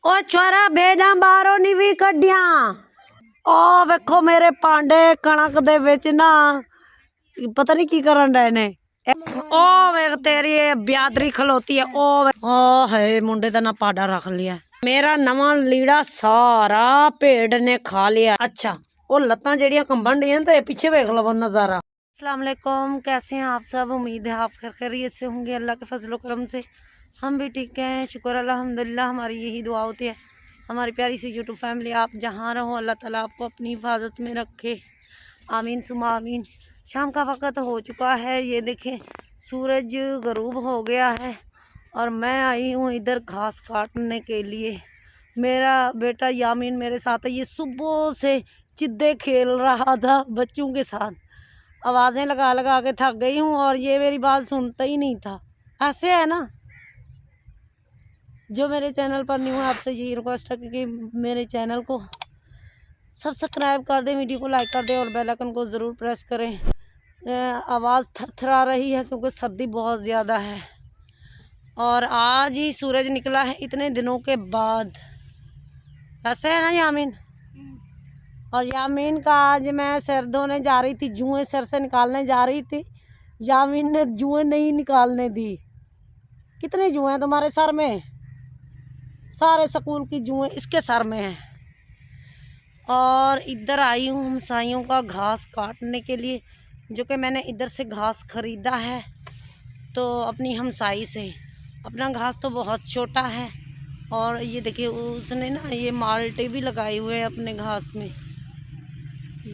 ओ छोरा भेजा बाहरों नहीं भी कड्डिया। ओ वेखो मेरे पांडे कणक दे विच ना पता नहीं की करन डे ने। ओ वेख तेरी ब्यादरी खलोती है। ओ है मुंडे दा ना पाडा रख लिया। मेरा नवा लीड़ा सारा भेड़ ने खा लिया। अच्छा ओ लत्तां जेड़ियां कंबन डियां ते पीछे वेख लो नजारा। अस्सलाम वालेकुम, कैसे हैं आप सब? उम्मीद है आप खैरियत से होंगे। अल्लाह के फजल करम से हम भी ठीक हैं, शुक्र अल्हम्दुलिल्लाह। हमारी यही दुआ होती है हमारी प्यारी सी यूट्यूब फैमिली, आप जहाँ रहो अल्लाह ताला आपको अपनी हिफाजत में रखे, आमीन सुमा आमीन। शाम का वक़्त हो चुका है, ये देखें सूरज गरूब हो गया है और मैं आई हूँ इधर घास काटने के लिए। मेरा बेटा यामीन मेरे साथ है। ये सुबह से चिद्दे खेल रहा था बच्चों के साथ, आवाज़ें लगा लगा के थक गई हूँ और ये मेरी बात सुनता ही नहीं था। ऐसे है ना। जो मेरे चैनल पर न्यू है आपसे यही रिक्वेस्ट है कि मेरे चैनल को सब्सक्राइब कर दें, वीडियो को लाइक कर दें और बेल आइकन को ज़रूर प्रेस करें। आवाज़ थरथरा रही है क्योंकि सर्दी बहुत ज़्यादा है और आज ही सूरज निकला है इतने दिनों के बाद। ऐसे है ना यामीन? और यामीन का आज मैं सिर धोने जा रही थी, जुएँ सिर से निकालने जा रही थी। यामीन ने जुएँ नहीं निकालने दी। कितनी जुएँ हैं तुम्हारे सर में? सारे स्कूल की जुएँ इसके सर में है। और इधर आई हूँ हमसाइयों का घास काटने के लिए, जो कि मैंने इधर से घास ख़रीदा है तो अपनी हमसाई से। अपना घास तो बहुत छोटा है और ये देखिए उसने ना ये माल्टे भी लगाए हुए हैं अपने घास में।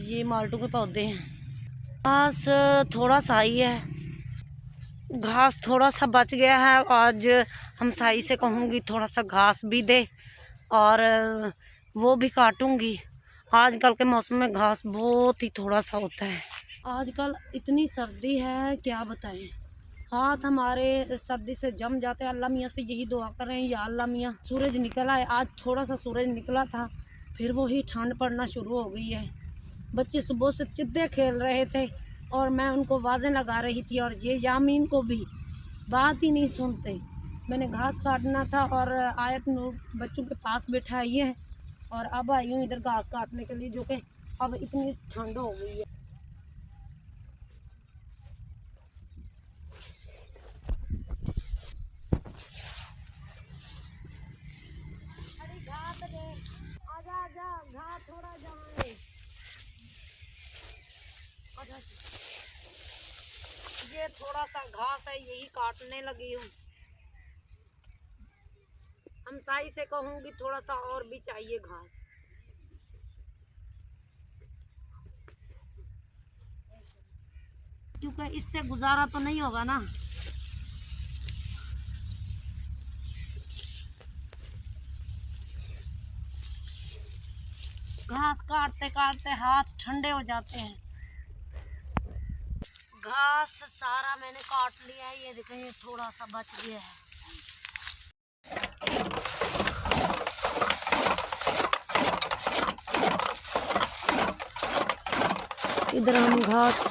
ये माल्टों के पौधे हैं। घास थोड़ा सा ही है, घास थोड़ा सा बच गया है। आज हमसाई से कहूँगी थोड़ा सा घास भी दे और वो भी काटूँगी। आजकल के मौसम में घास बहुत ही थोड़ा सा होता है। आजकल इतनी सर्दी है क्या बताएं, हाथ हमारे सर्दी से जम जाते हैं। अल्लाह मियाँ से यही दुआ कर रहे हैं, या अल्लाह मियाँ सूरज निकला है, आज थोड़ा सा सूरज निकला था फिर वही ठंड पड़ना शुरू हो गई है। बच्चे सुबह से चिद्दे खेल रहे थे और मैं उनको आवाज़ें लगा रही थी और ये यामीन को भी बात ही नहीं सुनते। मैंने घास काटना था और आयत नूर बच्चों के पास बैठाई है और अब आई हूँ इधर घास काटने के लिए, जो कि अब इतनी ठंड हो गई है। घास दे, आजा आजा, घास थोड़ा जाए। ये थोड़ा सा घास है, यही काटने लगी हूँ। हमसाई से कहूँगी थोड़ा सा और भी चाहिए घास। क्योंकि इससे गुजारा तो नहीं होगा ना। घास काटते काटते हाथ ठंडे हो जाते हैं। घास सारा मैंने काट लिया है, ये देखें ये थोड़ा सा बच गया है। इधर हम घास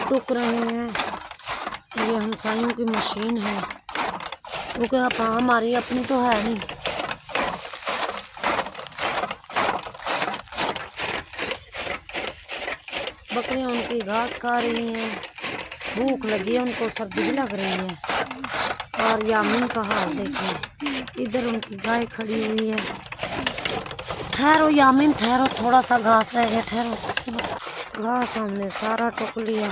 टूक रहे हैं। ये हमसाइयों की मशीन है क्योंकि आप हमारी अपनी तो है नहीं। बकरियां उनकी घास खा रही हैं, भूख लगी है उनको, सर्दी भी लग रही है। और यामीन का हाल देखिए, इधर उनकी गाय खड़ी हुई है। ठहरो यामीन ठहरो, थोड़ा सा घास रह गया, ठहरो। घास हमने सारा टुक लिया।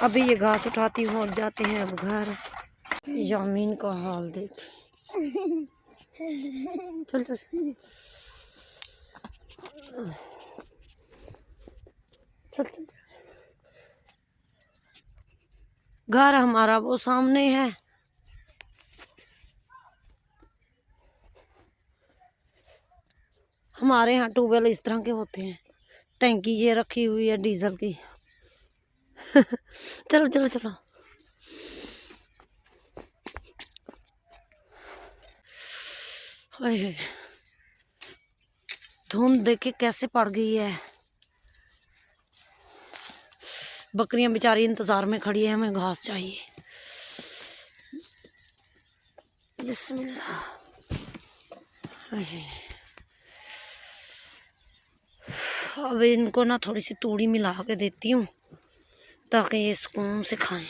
अभी ये घास उठाती हूँ और जाते हैं अब घर। यामीन का हाल देख। चल चल चल चल। घर हमारा वो सामने है। हमारे यहाँ ट्यूबवेल इस तरह के होते हैं, टैंकी ये रखी हुई है डीजल की। चलो चलो चलो। धुंध देखे कैसे पड़ गई है। बकरियां बेचारी इंतजार में खड़ी है, हमें घास चाहिए। बिस्मिल्लाह। अब इनको ना थोड़ी सी तूड़ी मिला के देती हूँ ताकि ये सुकून से खाएं।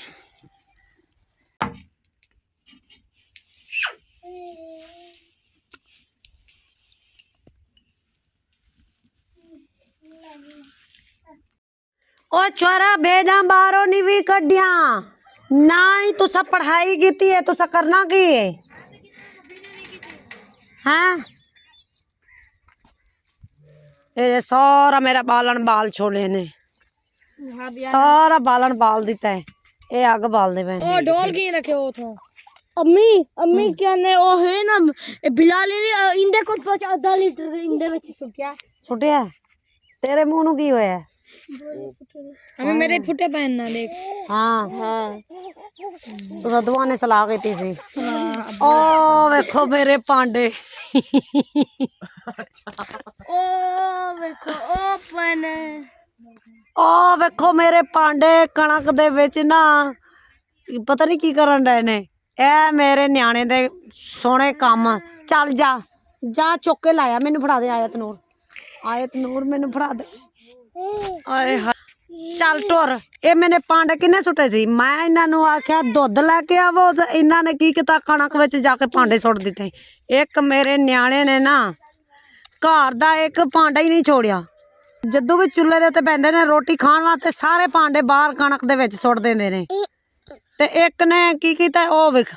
ओ छोरा बेड़ा बारो नहीं भी कड्डिया ना ही तुसा पढ़ाई की है तुसा करना की है हाँ ये सारा मेरा बालन बाल छोड़े ने सारा बालन बाल दिता है ये आग बाल दे मैं ओ ढोल की रखे हो तो अम्मी अम्मी क्या ने ओ है ना बिलाल ने इंदे को 50 लीटर इंदे में सुट्या सुटिया तेरे मुंह नु की होया हमें मेरे फुटे पहनना देख हाँ हाँ तो सदवा ने सलाह की थी ओ देखो मेरे पांडे ओ देखो ओ पने ओ देखो मेरे पांडे कणक दे विच ना पता नहीं की करन डे ने ए मेरे न्याणे दे सोहणे काम चल जा जा चुक के लाया मैनू फड़ा दे आयत नूर मैनू फड़ा दे आए हाय चल टुर ये मैंने पांडे किन्ने सुटे सी मैं इन्हों आख्या दुध लैके आवो तो इन्होंने की किया कणक विच जाके भांडे सुट दिते एक मेरे न्याणे ने ना घर दा एक भांडा ही नहीं छोड़िया जदों भी चुल्हे दे उत्ते बैठे ने रोटी खाण वास्ते सारे भांडे बाहर कणक दे विच सुट देंदे ने ते एक ने की कीता ओ वेख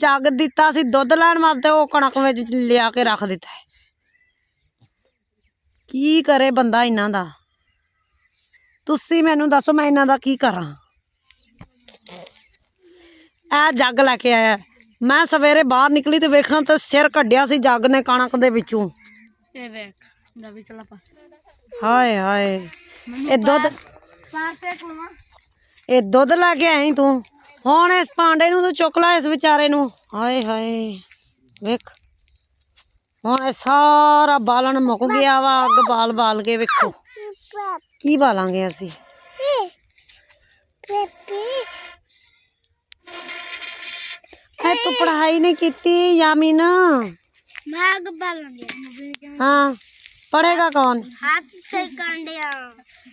जग दिता सी दुध लैण वास्ते ओ कणक विच लिया के रख दिता है की करे बंदा इन्हां दा तुसी मैनू दसो मैं इन्हां दा की करां ए जग लैके आया मैं सवेरे बाहर निकली ते वेखां ते सिर कड्डिया सी जग ने कणक दे विचों ए देख दबी चला पास हाय हाय ए दुध पासे कोमा ए दुध लैके आई तू हुण इस पांडे नू तू चुक ला इस बेचारे नू हाय हाय वेख हुण ये सारा बालन मुक गया वा अग बाल बाल के वेखो की बालांगे असी तू पढ़ाई नहीं की यामीन मैं आग बालन दिया हाँ पढ़ेगा कौन हाथ से कर दिया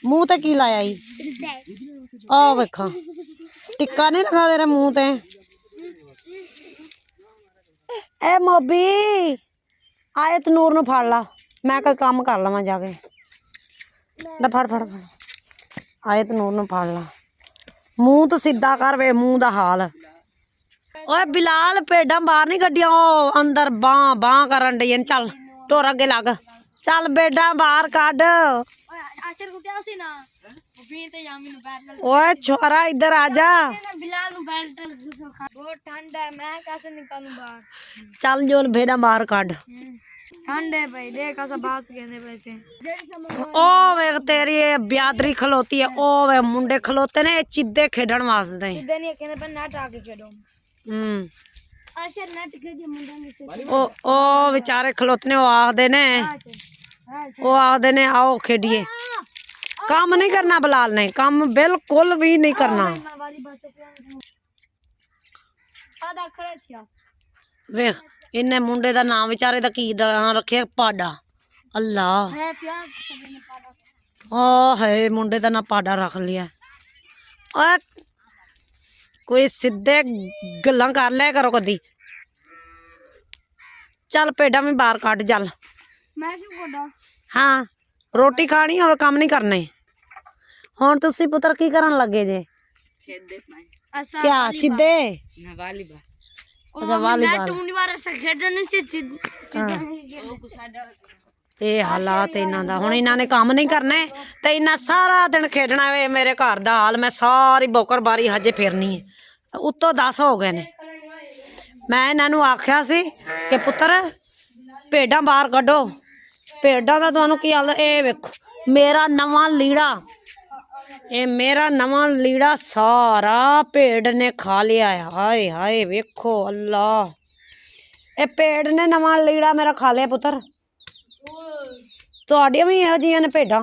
मुंह ते की लाया ही आ वेखा टिक्का नहीं लगा तेरे मुंह ते ए मोबी आयत नूर नू फड़ ला मैं कोई काम कर लवां जाके ले फड़ फड़ फड़ आयत नूर नू फड़ ला मुंह तो सीधा कर वे मुंह दा हाल ओए बिलाल भेडां बाहर नहीं कड्डियां ओ अंदर बां बां करन डई चल टोर अगे लग चल भेडां बाहर कड आशर कुटिया सी ना बीन ते यामी नु बैठ ओए छोरा इधर आ जा बिलाल नु बैठ बहुत ठंड है मैं कैसे निकालूं बाहर चल जोन भेडां बाहर कड ठंड है भाई देख ऐसा बास कहंदे पैसे ओ वेख तेरी ब्यादरी खलोती है ओ वे मुंडे खलोते ने चिद्दे खेडण वास्ते सीधे नहीं कहंदे पर नेट आके खेडो आशर नेट खेडी मुंडा ने ओ बेचारे खलोते ने ओ आखदे ने आओ खेडिए काम नहीं करना बिलाल ने काम बिल्कुल भी नहीं करना वेख इन्ने मुंडे दा नाम बेचारे दा की नाम रखे पाडा अल्लाह है मुंडे दा ना पाडा रख लिया ओए कोई सीधे गल्लां कर लिया करो कदी चल पेडा में बाहर कट चल मैं क्यों कोडा हाँ रोटी खानी हो काम नहीं करने हुण तुसी पुत्र की करन लगे जे क्या चिद्दे अच्छा वालीबाल ये हालात इन्हां दा हुण इन्हां ने काम नहीं करने ते इन्हां सारा दिन खेडना वे मेरे घर दा हाल मैं सारी बोकर बारी हजे फिरनी है उत्तों 10 हो गए ने मैं इन्हां नूं आख्या सी कि पुत्र भेडां बाहर कड्डो भेडां दा तुहानूं की हाल ए वेखो मेरा नवां लीड़ा ये मेरा नवां लीड़ा सारा भेड़ ने खा लिया है हाय हाय वेखो अल्लाह ये भेड़ ने नवां लीड़ा मेरा खा लिया पुत्र तुहाडियां भी इहो जिहियां ने भेडां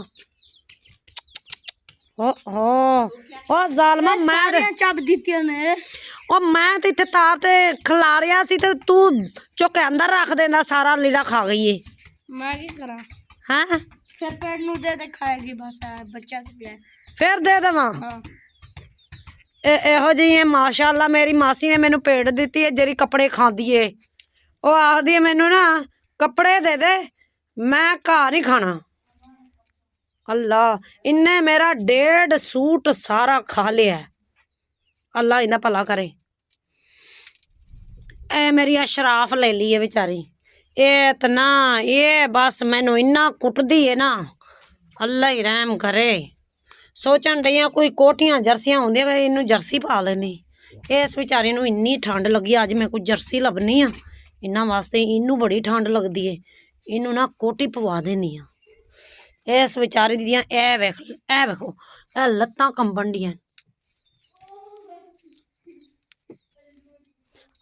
ਓਹੋ ਉਹ ਜ਼ਾਲਮਾ ਮੈਂ ਤੇ ਚੱਬ ਦਿੱਤੀਆਂ ਨੇ ਉਹ ਮੈਂ ਤੇ ਇੱਥੇ ਤਾਰ ਤੇ ਖਿਲਾਰਿਆ ਸੀ ਤੇ ਤੂੰ ਚੁੱਕ ਕੇ ਅੰਦਰ ਰੱਖ ਦੇਂਦਾ ਸਾਰਾ ਲੀੜਾ ਖਾ ਗਈ ਏ ਮੈਂ ਕੀ ਕਰਾਂ ਹੈਂ ਫਿਰ ਪੈਰ ਨੂੰ ਦੇ ਖਾਏਗੀ ਬਸ ਬੱਚਾ ਤੇ ਪਿਆ ਫਿਰ ਦੇ ਦੇਵਾਂ ਹਾਂ ਇਹੋ ਜਿਹੀ ਹੈ ਮਾਸ਼ਾਅੱਲਾ ਮੇਰੀ ਮਾਸੀ ਨੇ ਮੈਨੂੰ ਭੇਡ ਦਿੱਤੀ ਹੈ ਜਿਹੜੀ ਕੱਪੜੇ ਖਾਂਦੀ ਏ ਉਹ ਆਖਦੀ ਹੈ ਮੈਨੂੰ ਨਾ ਕੱਪੜੇ ਦੇ ਦੇ ਮੈਂ ਘਰ ਨਹੀਂ ਖਾਣਾ ਅੱਲਾ ਇੰਨੇ ਮੇਰਾ 1.5 ਸੂਟ ਸਾਰਾ ਖਾ ਲਿਆ ਅੱਲਾ ਇਹਦਾ ਭਲਾ ਕਰੇ ਇਹ ਮੇਰੀ ਅਸ਼ਰਾਫ ਲੈ ਲਈ ਹੈ ਵਿਚਾਰੀ ਇਹ ਤਾਂ ਇਹ ਬਸ ਮੈਨੂੰ ਇੰਨਾ ਕੁੱਟਦੀ ਹੈ ਨਾ ਅੱਲਾ ਹੀ ਰਹਿਮ ਕਰੇ ਸੋਚਣ ਡਈਆਂ ਕੋਈ ਕੋਟੀਆਂ ਜਰਸੀਆਂ ਹੁੰਦੀਆਂ ਇਹਨੂੰ ਜਰਸੀ ਪਾ ਲੈਂਦੀ ਇਸ ਵਿਚਾਰੀ ਨੂੰ ਇੰਨੀ ਠੰਡ ਲੱਗੀ ਅੱਜ ਮੈਂ ਕੋਈ ਜਰਸੀ ਲੱਭਣੀ ਆ ਇਹਨਾਂ ਵਾਸਤੇ ਇਹਨੂੰ ਬੜੀ ਠੰਡ ਲੱਗਦੀ ਏ ਇਹਨੂੰ ਨਾ ਕੋਟੀ ਪਵਾ ਦੇਣੀ ਆ ਇਸ ਵਿਚਾਰੀ ਦੀਆਂ ਇਹ ਵੇਖੋ ਇਹ ਲੱਤਾਂ ਕੰਬਣ ਡੀਆਂ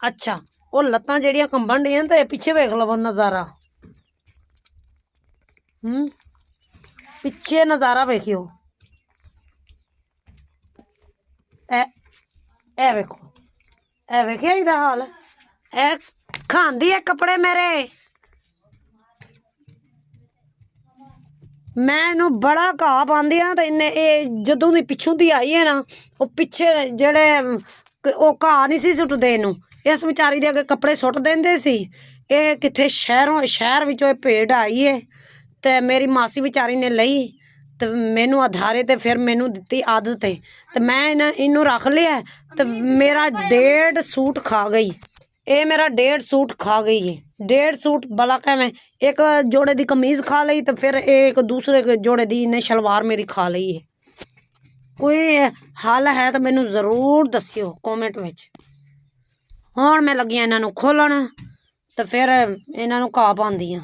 ਅੱਛਾ ਉਹ ਲੱਤਾਂ ਜਿਹੜੀਆਂ ਕੰਬਣ ਡੀਆਂ ਤੇ ਪਿੱਛੇ ਵੇਖ ਲਵੋ ਨਜ਼ਾਰਾ ਪਿੱਛੇ ਨਜ਼ਾਰਾ ਵੇਖਿਓ ਇਹ ਵੇਖੋ ਇਹ ਵੇਖਿਆ ਇਹਦਾ ਹਾਲ ਇਹ ਖਾਂਦੀ ਹੈ ਕੱਪੜੇ ਮੇਰੇ ਮੈਂ ਇਹਨੂੰ ਬੜਾ ਘਾਹ ਪਾਉਂਦੀ ਆ ਤੇ ਇਹਨੇ ਇਹ ਜਦੋਂ ਦੀ ਪਿੱਛੋਂ ਦੀ ਆਈ ਹੈ ਨਾ ਉਹ ਪਿੱਛੇ ਜਿਹੜੇ ਉਹ ਘਾਹ ਨਹੀਂ ਸੀ ਸੁੱਟਦੇ ਇਹਨੂੰ ਇਸ ਵਿਚਾਰੀ ਦੇ ਅੱਗੇ ਕੱਪੜੇ ਸੁੱਟ ਦਿੰਦੇ ਸੀ ਇਹ ਕਿੱਥੇ ਸ਼ਹਿਰ ਵਿੱਚੋਂ ਇਹ ਭੇਡ ਆਈ ਹੈ ਤੇ ਮੇਰੀ ਮਾਸੀ ਵਿਚਾਰੀ ਨੇ ਲਈ ਤੇ ਮੈਨੂੰ ਆਧਾਰੇ ਤੇ ਫਿਰ ਮੈਨੂੰ ਦਿੱਤੀ ਆਦਤ ਤੇ ਮੈਂ ਇਹਨੂੰ ਰੱਖ ਲਿਆ ਤੇ ਮੇਰਾ 1.5 ਸੂਟ ਖਾ ਗਈ ਇਹ ਮੇਰਾ 1.5 ਸੂਟ ਖਾ ਗਈ ਹੈ 1.5 ਸੂਟ ਭਲਾ ਕਿਵੇਂ ਇੱਕ ਜੋੜੇ ਦੀ ਕਮੀਜ਼ ਖਾ ਲਈ ਤੇ ਫਿਰ ਇੱਕ ਦੂਸਰੇ ਜੋੜੇ ਦੀ ਇਹਨੇ ਸ਼ਲਵਾਰ ਮੇਰੀ ਖਾ ਲਈ ਹੈ ਕੋਈ ਹੱਲ ਹੈ ਤਾਂ ਮੈਨੂੰ ਜ਼ਰੂਰ ਦੱਸਿਓ ਕਮੈਂਟ ਵਿੱਚ ਹੁਣ ਮੈਂ ਲੱਗੀ ਇਹਨਾਂ ਨੂੰ ਖੋਲਣ ਤੇ ਫਿਰ ਇਹਨਾਂ ਨੂੰ ਘਾਹ ਪਾਉਂਦੀ ਹਾਂ